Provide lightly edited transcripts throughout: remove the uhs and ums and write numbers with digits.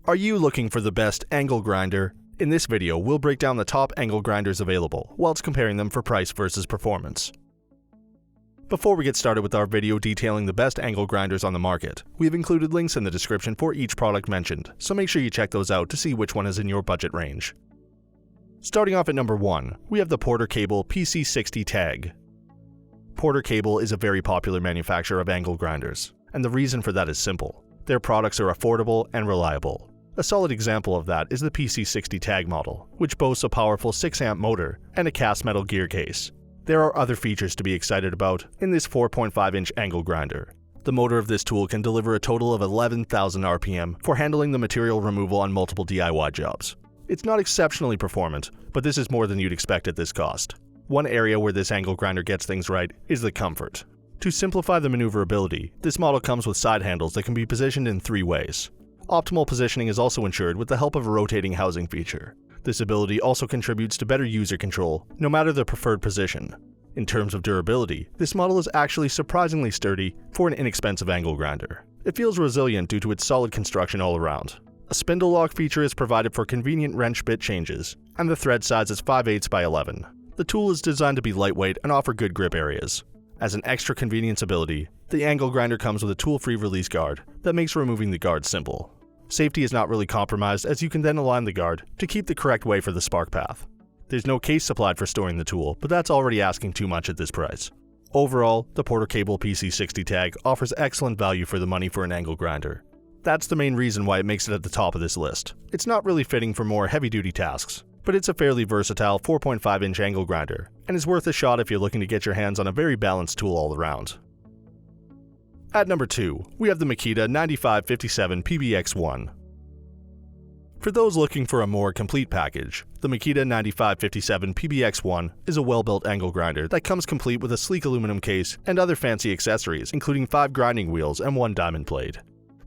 Are you looking for the best angle grinder? In this video, we'll break down the top angle grinders available, whilst comparing them for price versus performance. Before we get started with our video detailing the best angle grinders on the market, we've included links in the description for each product mentioned, so make sure you check those out to see which one is in your budget range. Starting off at number 1, we have the PorterCable PC60 Tag. PorterCable is a very popular manufacturer of angle grinders, and the reason for that is simple. Their products are affordable and reliable. A solid example of that is the PC60 Tag model, which boasts a powerful 6-amp motor and a cast metal gear case. There are other features to be excited about in this 4.5-inch angle grinder. The motor of this tool can deliver a total of 11,000 RPM for handling the material removal on multiple DIY jobs. It's not exceptionally performant, but this is more than you'd expect at this cost. One area where this angle grinder gets things right is the comfort. To simplify the maneuverability, this model comes with side handles that can be positioned in 3 ways. Optimal positioning is also ensured with the help of a rotating housing feature. This ability also contributes to better user control, no matter the preferred position. In terms of durability, this model is actually surprisingly sturdy for an inexpensive angle grinder. It feels resilient due to its solid construction all around. A spindle lock feature is provided for convenient wrench bit changes, and the thread size is 5/8 by 11. The tool is designed to be lightweight and offer good grip areas. As an extra convenience ability, the angle grinder comes with a tool-free release guard that makes removing the guard simple. Safety is not really compromised, as you can then align the guard to keep the correct way for the spark path. There's no case supplied for storing the tool, but that's already asking too much at this price. Overall, the PorterCable PC60 Tag offers excellent value for the money for an angle grinder. That's the main reason why it makes it at the top of this list. It's not really fitting for more heavy-duty tasks, but it's a fairly versatile 4.5-inch angle grinder, and is worth a shot if you're looking to get your hands on a very balanced tool all around. At number 2, we have the Makita 9557 PBX1. For those looking for a more complete package, the Makita 9557 PBX1 is a well-built angle grinder that comes complete with a sleek aluminum case and other fancy accessories, including 5 grinding wheels and 1 diamond blade.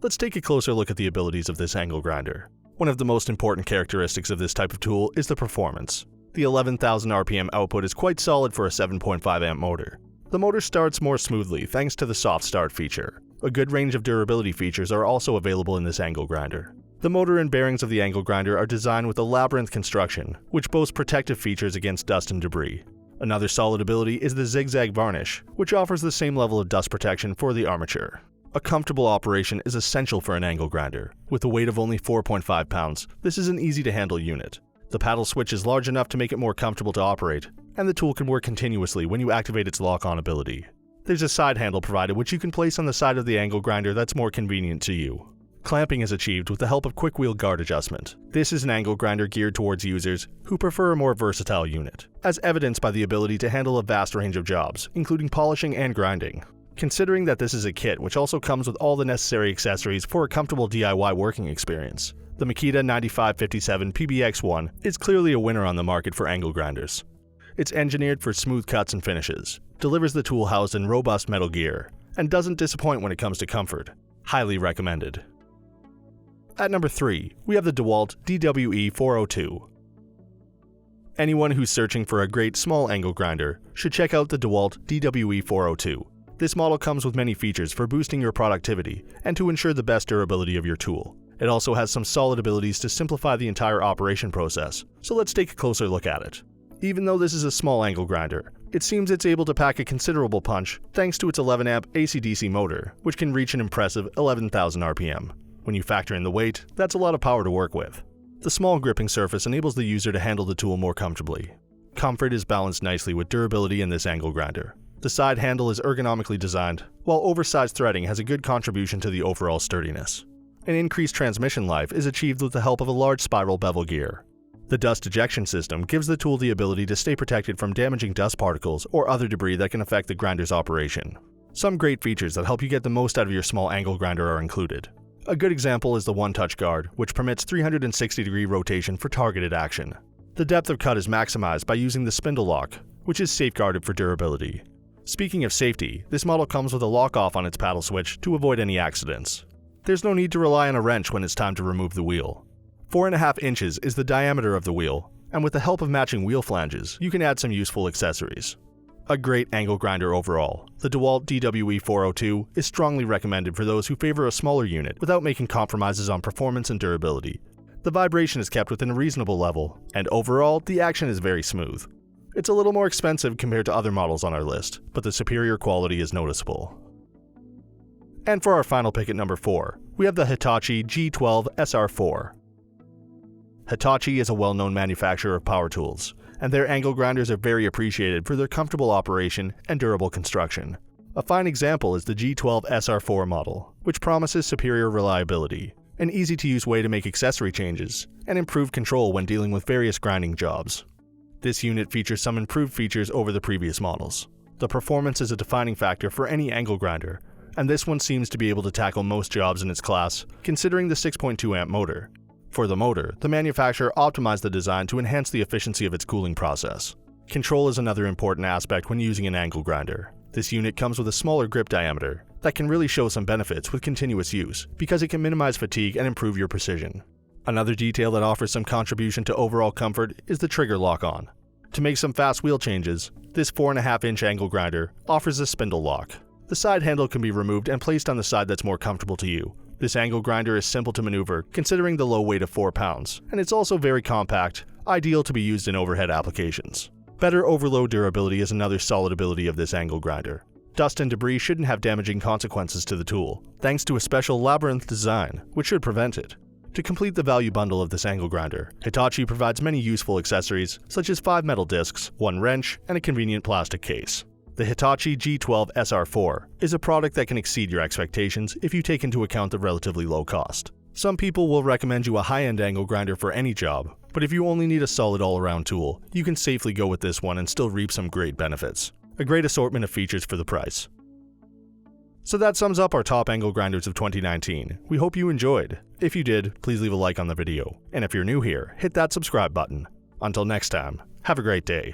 Let's take a closer look at the abilities of this angle grinder. One of the most important characteristics of this type of tool is the performance. The 11,000 RPM output is quite solid for a 7.5-amp motor. The motor starts more smoothly thanks to the soft start feature. A good range of durability features are also available in this angle grinder. The motor and bearings of the angle grinder are designed with a labyrinth construction, which boasts protective features against dust and debris. Another solid ability is the zigzag varnish, which offers the same level of dust protection for the armature. A comfortable operation is essential for an angle grinder. With a weight of only 4.5 pounds, this is an easy-to-handle unit. The paddle switch is large enough to make it more comfortable to operate, and the tool can work continuously when you activate its lock-on ability. There's a side handle provided which you can place on the side of the angle grinder that's more convenient to you. Clamping is achieved with the help of quick wheel guard adjustment. This is an angle grinder geared towards users who prefer a more versatile unit, as evidenced by the ability to handle a vast range of jobs, including polishing and grinding. Considering that this is a kit which also comes with all the necessary accessories for a comfortable DIY working experience, the Makita 9557 PBX1 is clearly a winner on the market for angle grinders. It's engineered for smooth cuts and finishes, delivers the tool housed in robust metal gear, and doesn't disappoint when it comes to comfort. Highly recommended. At number 3, we have the DeWalt DWE402. Anyone who's searching for a great small angle grinder should check out the DeWalt DWE402. This model comes with many features for boosting your productivity and to ensure the best durability of your tool. It also has some solid abilities to simplify the entire operation process, so let's take a closer look at it. Even though this is a small angle grinder, it seems it's able to pack a considerable punch thanks to its 11-amp AC/DC motor, which can reach an impressive 11,000 RPM. When you factor in the weight, that's a lot of power to work with. The small gripping surface enables the user to handle the tool more comfortably. Comfort is balanced nicely with durability in this angle grinder. The side handle is ergonomically designed, while oversized threading has a good contribution to the overall sturdiness. An increased transmission life is achieved with the help of a large spiral bevel gear. The dust ejection system gives the tool the ability to stay protected from damaging dust particles or other debris that can affect the grinder's operation. Some great features that help you get the most out of your small angle grinder are included. A good example is the one-touch guard, which permits 360-degree rotation for targeted action. The depth of cut is maximized by using the spindle lock, which is safeguarded for durability. Speaking of safety, this model comes with a lock-off on its paddle switch to avoid any accidents. There's no need to rely on a wrench when it's time to remove the wheel. 4.5 inches is the diameter of the wheel, and with the help of matching wheel flanges, you can add some useful accessories. A great angle grinder overall, the DeWalt DWE402 is strongly recommended for those who favor a smaller unit without making compromises on performance and durability. The vibration is kept within a reasonable level, and overall, the action is very smooth. It's a little more expensive compared to other models on our list, but the superior quality is noticeable. And for our final pick at number 4, we have the Hitachi G12 SR4. Hitachi is a well-known manufacturer of power tools, and their angle grinders are very appreciated for their comfortable operation and durable construction. A fine example is the G12 SR4 model, which promises superior reliability, an easy-to-use way to make accessory changes, and improved control when dealing with various grinding jobs. This unit features some improved features over the previous models. The performance is a defining factor for any angle grinder, and this one seems to be able to tackle most jobs in its class, considering the 6.2 amp motor. For the motor, the manufacturer optimized the design to enhance the efficiency of its cooling process. Control is another important aspect when using an angle grinder. This unit comes with a smaller grip diameter that can really show some benefits with continuous use because it can minimize fatigue and improve your precision. Another detail that offers some contribution to overall comfort is the trigger lock-on. To make some fast wheel changes, this 4.5-inch angle grinder offers a spindle lock. The side handle can be removed and placed on the side that's more comfortable to you. This angle grinder is simple to maneuver, considering the low weight of 4 pounds, and it's also very compact, ideal to be used in overhead applications. Better overload durability is another solid ability of this angle grinder. Dust and debris shouldn't have damaging consequences to the tool, thanks to a special labyrinth design, which should prevent it. To complete the value bundle of this angle grinder, Hitachi provides many useful accessories, such as 5 metal discs, 1 wrench, and a convenient plastic case. The Hitachi G12 SR4 is a product that can exceed your expectations if you take into account the relatively low cost. Some people will recommend you a high-end angle grinder for any job, but if you only need a solid all-around tool, you can safely go with this one and still reap some great benefits. A great assortment of features for the price. So that sums up our top angle grinders of 2019. We hope you enjoyed. If you did, please leave a like on the video. And if you're new here, hit that subscribe button. Until next time, have a great day.